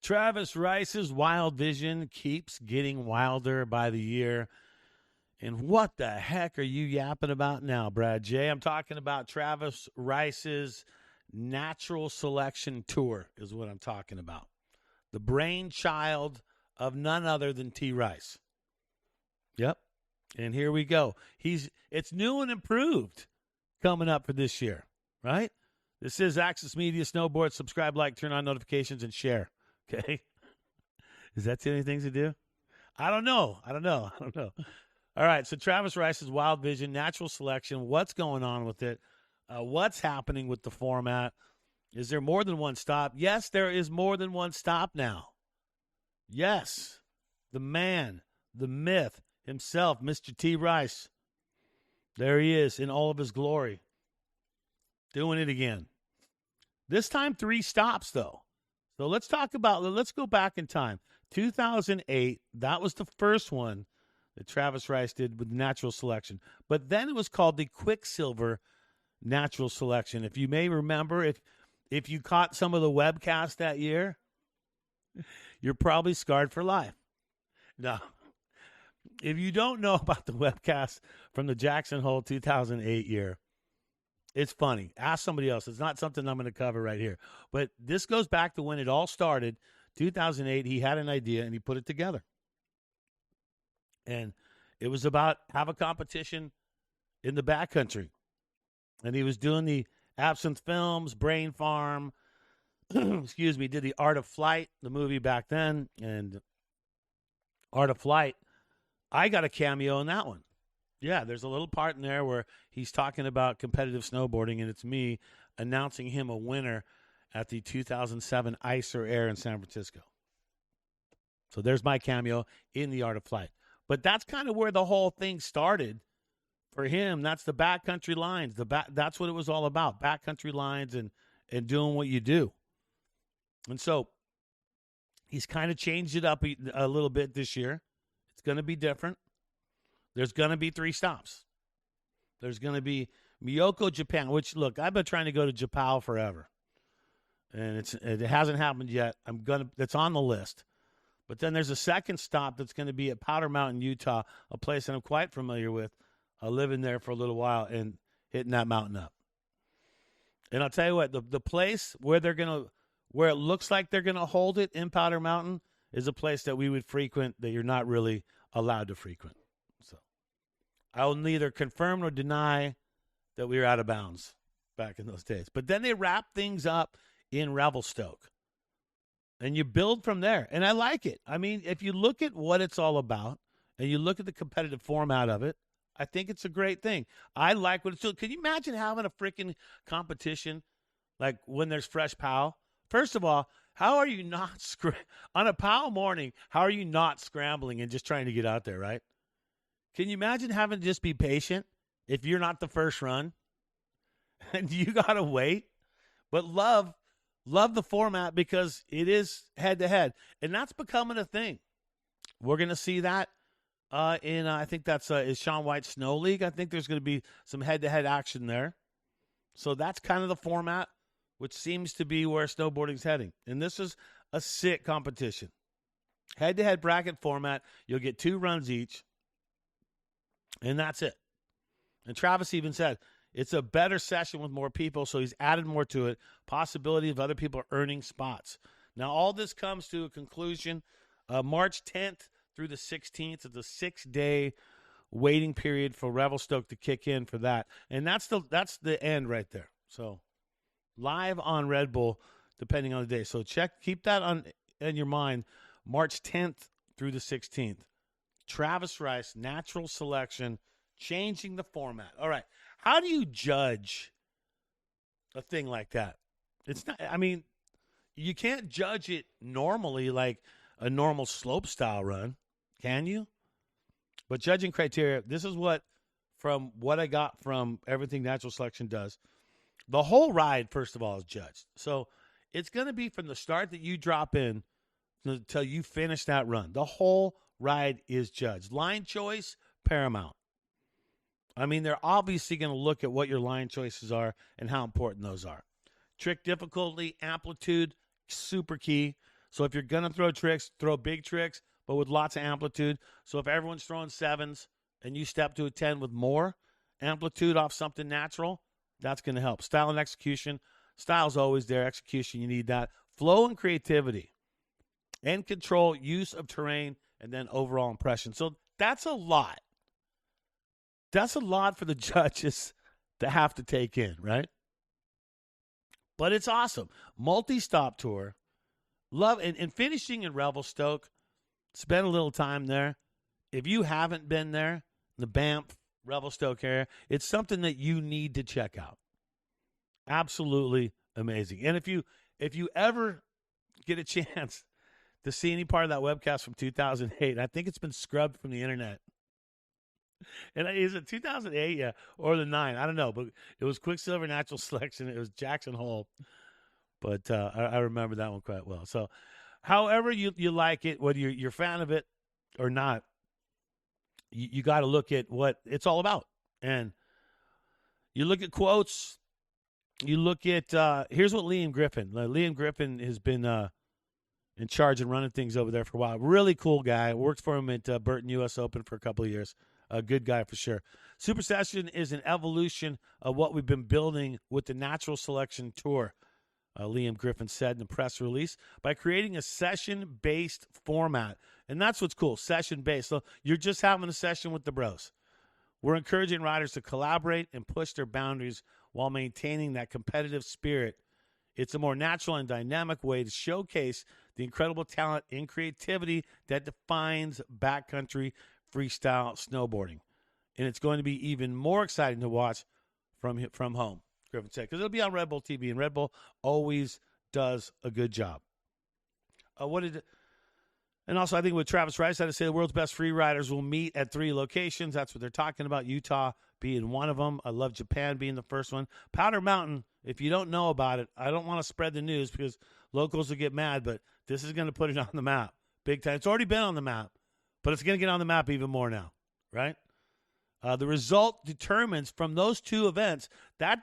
Travis Rice's wild vision keeps getting wilder by the year. And what the heck are you yapping about now, Brad J? I'm talking about Travis Rice's Natural Selection Tour is what I'm talking about. The brainchild of none other than T. Rice. Yep. And here we go. It's new and improved coming up for this year, right? This is Access Media Snowboard. Subscribe, like, turn on notifications, and share. Okay? Is that too many things to do? I don't know. All right, so Travis Rice's Wild Vision, Natural Selection, what's going on with it? What's happening with the format? Is there more than one stop? Yes, there is more than one stop now. Yes, the man, the myth himself, Mr. T. Rice. There he is in all of his glory. Doing it again. This time 3 stops, though. So let's go back in time. 2008, that was the first one that Travis Rice did with Natural Selection. But then it was called the Quicksilver Natural Selection. If you may remember, if you caught some of the webcasts that year, you're probably scarred for life. Now, if you don't know about the webcast from the Jackson Hole 2008 year, it's funny. Ask somebody else. It's not something I'm going to cover right here. But this goes back to when it all started. 2008, he had an idea, and he put it together. And it was about have a competition in the backcountry. And he was doing the Absinthe Films, Brain Farm, did the Art of Flight, the movie back then, and Art of Flight. I got a cameo in that one. Yeah, there's a little part in there where he's talking about competitive snowboarding, and it's me announcing him a winner at the 2007 Ice or Air in San Francisco. So there's my cameo in the Art of Flight. But that's kind of where the whole thing started for him. That's the backcountry lines. That's what it was all about, backcountry lines and doing what you do. And so he's kind of changed it up a little bit this year. It's going to be different. There's going to be 3 stops. There's going to be Miyako, Japan, which, look, I've been trying to go to Japan forever. And it hasn't happened yet. It's on the list. But then there's a second stop that's going to be at Powder Mountain, Utah, a place that I'm quite familiar with, living there for a little while and hitting that mountain up. And I'll tell you what, the place where it looks like they're going to hold it in Powder Mountain is a place that we would frequent that you're not really allowed to frequent. So I will neither confirm nor deny that we were out of bounds back in those days. But then they wrap things up in Revelstoke. And you build from there. And I like it. I mean, if you look at what it's all about and you look at the competitive format of it, I think it's a great thing. I like what it's doing. Can you imagine having a freaking competition like when there's fresh POW? First of all, how are you not on a POW morning, how are you not scrambling and just trying to get out there, right? Can you imagine having to just be patient if you're not the first run? And you got to wait. But love the format because it is head-to-head. And that's becoming a thing. We're going to see that in, I think that's is Shaun White's Snow League. I think there's going to be some head-to-head action there. So that's kind of the format, which seems to be where snowboarding's heading. And this is a sick competition. Head-to-head bracket format. You'll get 2 runs each. And that's it. And Travis even said, it's a better session with more people, so he's added more to it. Possibility of other people earning spots. Now, all this comes to a conclusion March 10th through the 16th. It's a 6-day waiting period for Revelstoke to kick in for that. And that's the end right there. So live on Red Bull, depending on the day. So keep that in your mind. March 10th through the 16th. Travis Rice, Natural Selection, changing the format. All right. How do you judge a thing like that? It's not, I mean, you can't judge it normally like a normal Slopestyle run, can you? But judging criteria, this is from what I got from everything Natural Selection does. The whole ride, first of all, is judged. So it's going to be from the start that you drop in until you finish that run. The whole ride is judged. Line choice, paramount. I mean, they're obviously going to look at what your line choices are and how important those are. Trick difficulty, amplitude, super key. So if you're going to throw tricks, throw big tricks, but with lots of amplitude. So if everyone's throwing 7s and you step to a 10 with more amplitude off something natural, that's going to help. Style and execution. Style's always there. Execution, you need that. Flow and creativity and control, use of terrain, and then overall impression. So that's a lot. That's a lot for the judges to have to take in, right? But it's awesome. Multi-stop tour. Love and finishing in Revelstoke. Spend a little time there. If you haven't been there, the Banff, Revelstoke area, it's something that you need to check out. Absolutely amazing. And if you ever get a chance to see any part of that webcast from 2008, I think it's been scrubbed from the internet. And is it 2008? Yeah, or the 9? I don't know, but it was Quicksilver Natural Selection. It was Jackson Hole. But I remember that one quite well. So however you like it, whether you're a fan of it or not, you got to look at what it's all about. And you look at quotes. You look at, here's what Liam Griffin has been in charge and running things over there for a while. Really cool guy. Worked for him at Burton US Open for a couple of years. A good guy for sure. Super Session is an evolution of what we've been building with the Natural Selection Tour, Liam Griffin said in the press release, by creating a session-based format. And that's what's cool, session-based. So you're just having a session with the bros. We're encouraging riders to collaborate and push their boundaries while maintaining that competitive spirit. It's a more natural and dynamic way to showcase the incredible talent and creativity that defines backcountry freestyle snowboarding. And it's going to be even more exciting to watch from home, Griffin said, because it'll be on Red Bull TV, and Red Bull always does a good job. And also, I think with Travis Rice, I had to say the world's best free riders will meet at 3 locations. That's what they're talking about, Utah being one of them. I love Japan being the first one. Powder Mountain, if you don't know about it, I don't want to spread the news because locals will get mad, but this is going to put it on the map big time. It's already been on the map, but it's going to get on the map even more now, right? The result determines from those 2 events, for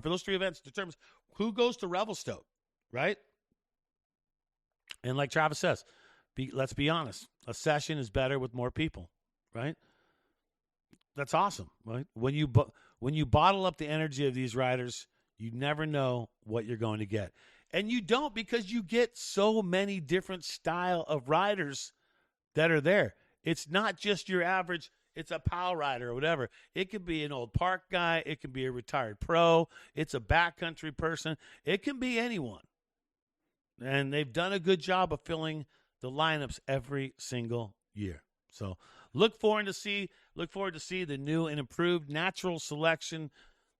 those 3 events, determines who goes to Revelstoke, right? And like Travis says, let's be honest, a session is better with more people, right? That's awesome, right? When you bottle up the energy of these riders, you never know what you're going to get. And you don't, because you get so many different style of riders that are there. It's not just your average, it's a POW rider or whatever. It could be an old park guy. It can be a retired pro. It's a backcountry person. It can be anyone. And they've done a good job of filling the lineups every single year. So look forward to see the new and improved Natural Selection.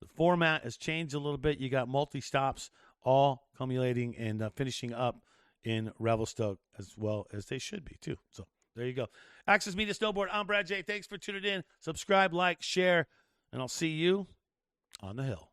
The format has changed a little bit. You got multi-stops all culminating and finishing up in Revelstoke as well as they should be too. So there you go. Access Media Snowboard. I'm Brad J. Thanks for tuning in. Subscribe, like, share, and I'll see you on the hill.